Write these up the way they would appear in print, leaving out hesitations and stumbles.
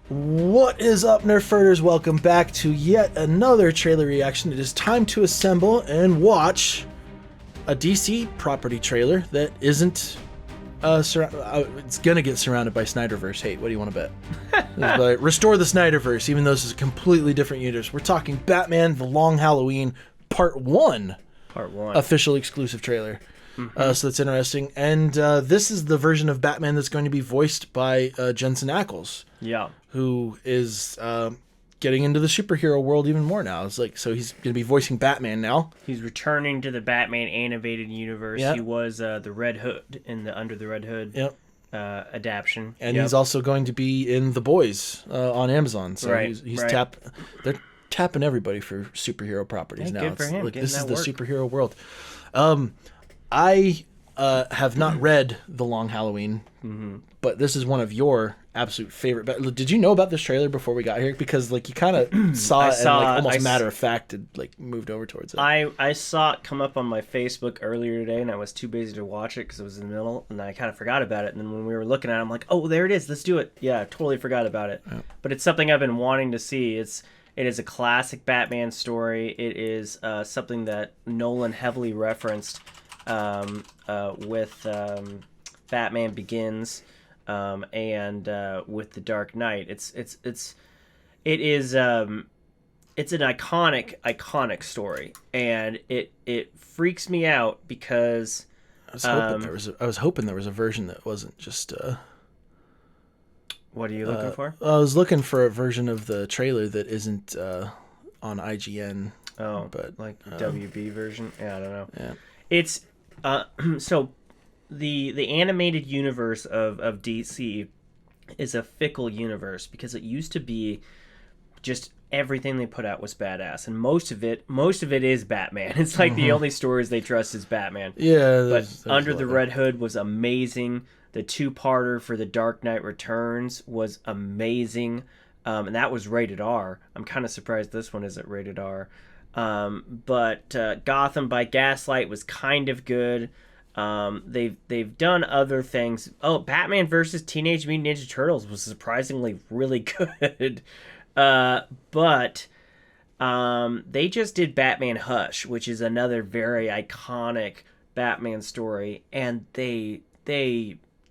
What is up, Nerfherders? Welcome back to yet another trailer reaction. It is time to assemble and watch a DC property trailer that isn't it's gonna get surrounded by Snyderverse hate. What do you want to bet? Restore the Snyderverse, even though this is a completely different universe. We're talking Batman: The Long Halloween Part 1. Part 1. Official exclusive trailer. So that's interesting. And this is the version of Batman that's going to be voiced by Jensen Ackles. Yeah. Who is getting into the superhero world even more now. It's like, so he's going to be voicing Batman now. He's returning to the Batman animated universe. Yep. He was the Red Hood in the Under the Red Hood adaptation. And he's also going to be in The Boys on Amazon. So right. They're tapping everybody for superhero properties now. Good for him. Like, this is the superhero world. I have not read The Long Halloween, but this is one of your absolute favorite. Did you know about this trailer before we got here? Because like you kind of saw it and like almost matter of fact had like moved over towards it. I saw it come up on my Facebook earlier today, and I was too busy to watch it because it was in the middle, and I kind of forgot about it. And then when we were looking at it, I'm like, oh, there it is. Let's do it. Yeah, I totally forgot about it. Yeah. But it's something I've been wanting to see. It is a classic Batman story. It is something that Nolan heavily referenced with Batman Begins and with The Dark Knight. It's an iconic story, and it freaks me out because I was hoping there was a version that wasn't just what are you looking for? I was looking for a version of the trailer that isn't on IGN. Oh, but like WB version? Yeah, I don't know. Yeah. It's so the animated universe of DC is a fickle universe because it used to be just everything they put out was badass, and most of it is Batman. It's like the only stories they trust is Batman. Yeah, there's Under the Red Hood was amazing. The two-parter for The Dark Knight Returns was amazing, and that was rated R. I'm kind of surprised this one isn't rated R. But Gotham by Gaslight was kind of good. They've done other things. Oh, Batman versus Teenage Mutant Ninja Turtles was surprisingly really good. But they just did Batman Hush, which is another very iconic Batman story, and they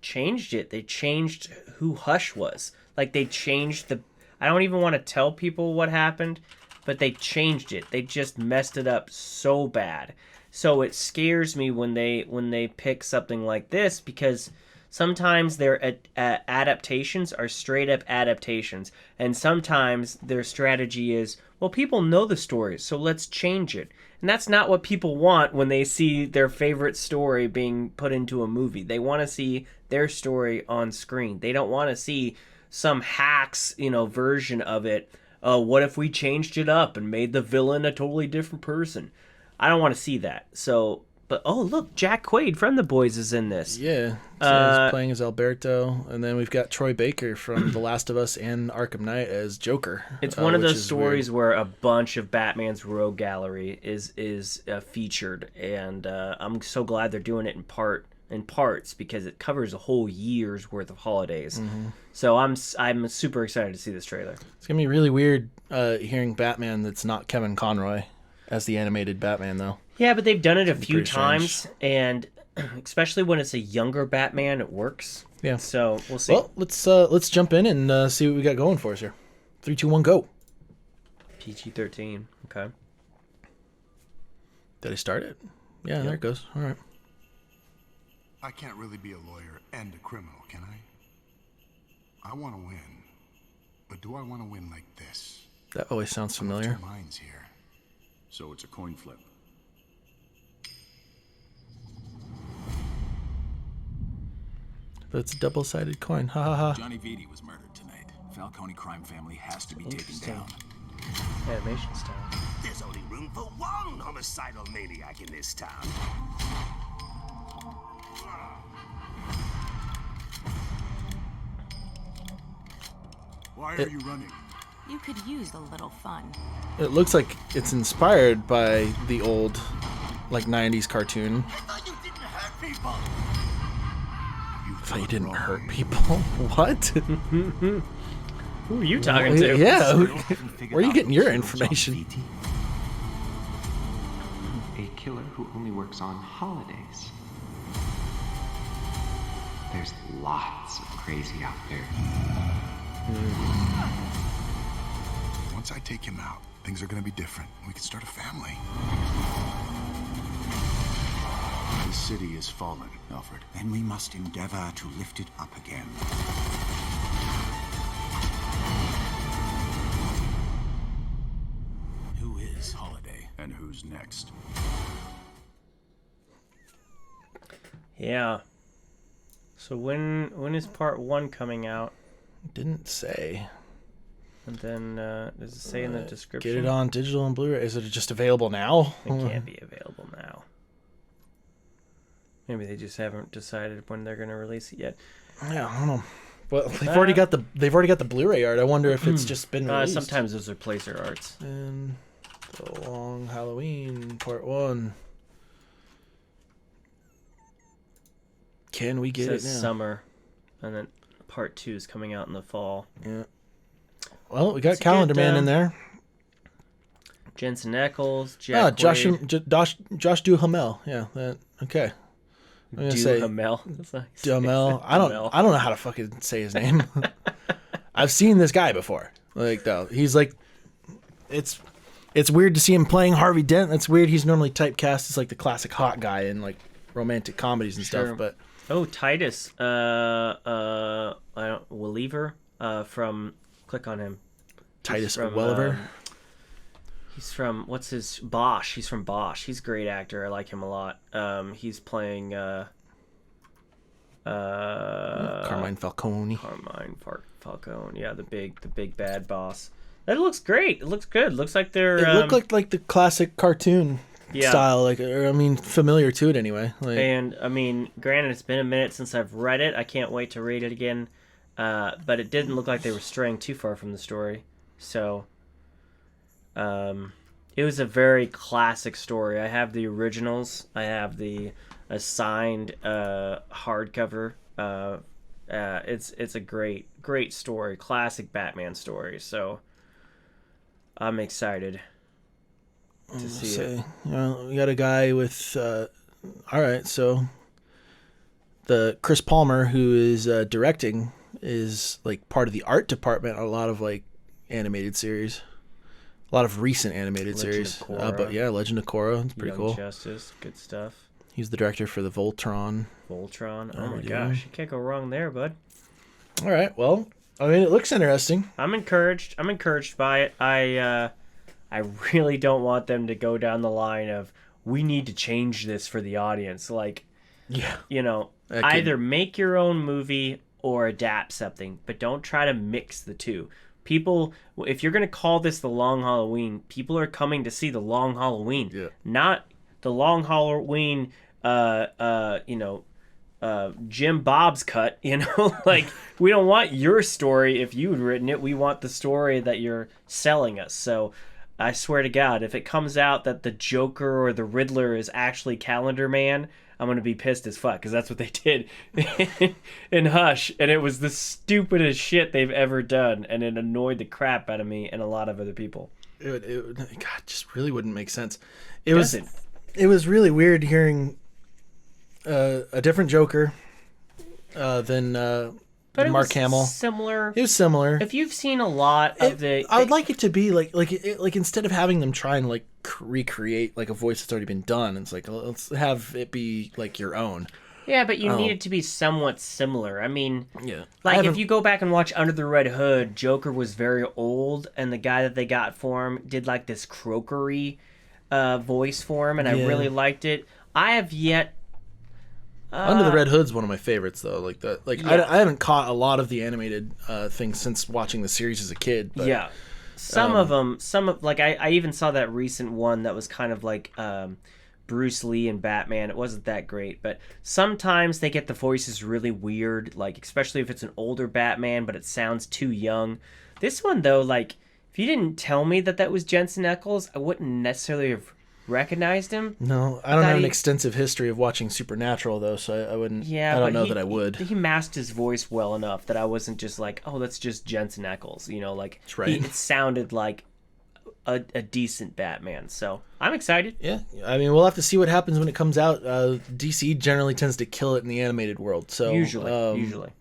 changed it. They changed who Hush was. Like, they changed I don't even want to tell people what happened, but they changed it. They just messed it up so bad. So it scares me when they pick something like this, because sometimes their adaptations are straight up adaptations, and sometimes their strategy is, well, people know the story, so let's change it. And that's not what people want when they see their favorite story being put into a movie. They want to see their story on screen. They don't want to see some hacks, version of it. What if we changed it up and made the villain a totally different person? I don't want to see that. So, but oh, look, Jack Quaid from The Boys is in this. Yeah, so he's playing as Alberto, and then we've got Troy Baker from The Last of Us and Arkham Knight as Joker. It's one of those stories where a bunch of Batman's rogue gallery is featured, and I'm so glad they're doing it in parts because it covers a whole year's worth of holidays. So I'm super excited to see this trailer. It's gonna be really weird hearing Batman that's not Kevin Conroy as the animated Batman, though. Yeah, but they've done it a few times, and especially when it's a younger Batman, it works. Yeah. So we'll see. Well, let's jump in and see what we got going for us here. 3, 2, 1, go. PG-13. Okay. Did I start it? Yeah, there it goes. All right. I can't really be a lawyer and a criminal, can I? I want to win, but do I want to win like this? That always sounds familiar. Two minds here. So it's a coin flip. But it's a double-sided coin. Ha ha ha. Johnny Vitti was murdered tonight. Falcone crime family has to be taken down. Animation style. There's only room for one homicidal maniac in this town. Why are you running? You could use a little fun. It looks like it's inspired by the old, like, 90s cartoon. I thought you didn't hurt people. I thought you didn't hurt people? What? Who are you talking to? Yeah, Still haven't figured where are you out getting who's your John information? Vitti? A killer who only works on holidays. There's lots of crazy out there. Once I take him out, things are gonna be different. We can start a family. The city is fallen, Alfred. Then we must endeavor to lift it up again. Who is Holiday? And who's next? Yeah. So when is part 1 coming out? Didn't say. And then does it say in the description? Get it on digital and Blu-ray. Is it just available now? It can't be available now. Maybe they just haven't decided when they're going to release it yet. Yeah, I don't know. But they've already got the Blu-ray art. I wonder if it's just been released. Sometimes those are placer arts. And The Long Halloween Part 1. Can we get it says now? summer, and then part 2 is coming out in the fall. Yeah. Well, we got Let's Calendar get, Man in there. Jensen Ackles, Jack Josh Quaid, Josh Duhamel. Yeah. Okay. I'm gonna say Duhamel. That's how you say Duhamel. it. I don't know how to fucking say his name. I've seen this guy before. Like though, he's like, it's weird to see him playing Harvey Dent. That's weird. He's normally typecast as like the classic hot guy in like romantic comedies and Sure. stuff. But Titus. Welliver. From click on him. Titus from, Welliver. He's from what's his Bosch. He's from Bosch. He's a great actor. I like him a lot. He's playing Carmine Falcone. Falcone. Yeah, the big bad boss. That looks great. It looks good. Looks like they're. It looked like the classic cartoon style. Like, or, I mean, familiar to it anyway. Like, And I mean, granted, it's been a minute since I've read it. I can't wait to read it again. But it didn't look like they were straying too far from the story. So, it was a very classic story. I have the originals. I have the assigned hardcover. It's a great story, classic Batman story. So, I'm excited to see it. You know, we got a guy with. All right, so the Chris Palmer who is directing is like part of the art department on a lot of like animated series, a lot of recent animated series. But yeah, Legend of Korra, it's pretty Young cool. Justice, good stuff. He's the director for the Voltron. Oh my gosh, you can't go wrong there, bud. All right, well, I mean, it looks interesting. I'm encouraged by it. I really don't want them to go down the line of we need to change this for the audience. Like, Yeah, you know, either make your own movie or adapt something, but don't try to mix the two. People, if you're going to call this the Long Halloween, people are coming to see the Long Halloween, not the Long Halloween, Jim Bob's cut, you know? Like, we don't want your story if you had written it. We want the story that you're selling us. So I swear to God, if it comes out that the Joker or the Riddler is actually Calendar Man, I'm going to be pissed as fuck, because that's what they did in Hush, and it was the stupidest shit they've ever done, and it annoyed the crap out of me and a lot of other people. it God, just really wouldn't make sense. It was really weird hearing a different Joker than Mark Hamill. Similar. It was similar. If you've seen a lot of I would like it to be like instead of having them try and like recreate like a voice that's already been done, it's like let's have it be like your own. Yeah, but you need it to be somewhat similar. I mean, Yeah. like if you go back and watch Under the Red Hood, Joker was very old, and the guy that they got for him did like this croakery voice for him, and I really liked it. I have yet. Under the Red Hood's one of my favorites though. Like that. Like I haven't caught a lot of the animated things since watching the series as a kid. But, yeah. Some of them, I even saw that recent one that was kind of like Bruce Lee and Batman. It wasn't that great, but sometimes they get the voices really weird, like especially if it's an older Batman, but it sounds too young. This one though, like if you didn't tell me that was Jensen Ackles, I wouldn't necessarily have recognized him. No, I don't have an he- extensive history of watching Supernatural though, so I wouldn't. Yeah, I don't but know that I would. He masked his voice well enough that I wasn't just like, oh, that's just Jensen Ackles. You know, like That's right. it sounded like a decent Batman. So I'm excited. Yeah, I mean, we'll have to see what happens when it comes out. DC generally tends to kill it in the animated world, so Usually,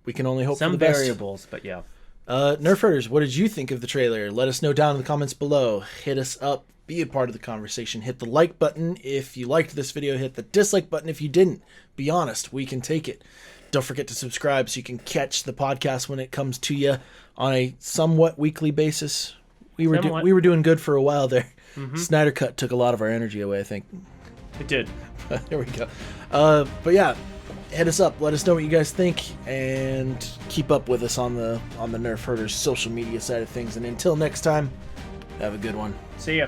we can only hope for some the best. variables, but yeah. Nerfherders, what did you think of the trailer? Let us know down in the comments below. Hit us up. Be a part of the conversation. Hit the like button if you liked this video. Hit the dislike button if you didn't. Be honest. We can take it. Don't forget to subscribe so you can catch the podcast when it comes to you on a somewhat weekly basis. We were doing good for a while there. Snyder Cut took a lot of our energy away, I think. It did. There we go. But yeah, hit us up. Let us know what you guys think, and keep up with us on the Nerfherders social media side of things. And until next time, have a good one. See ya.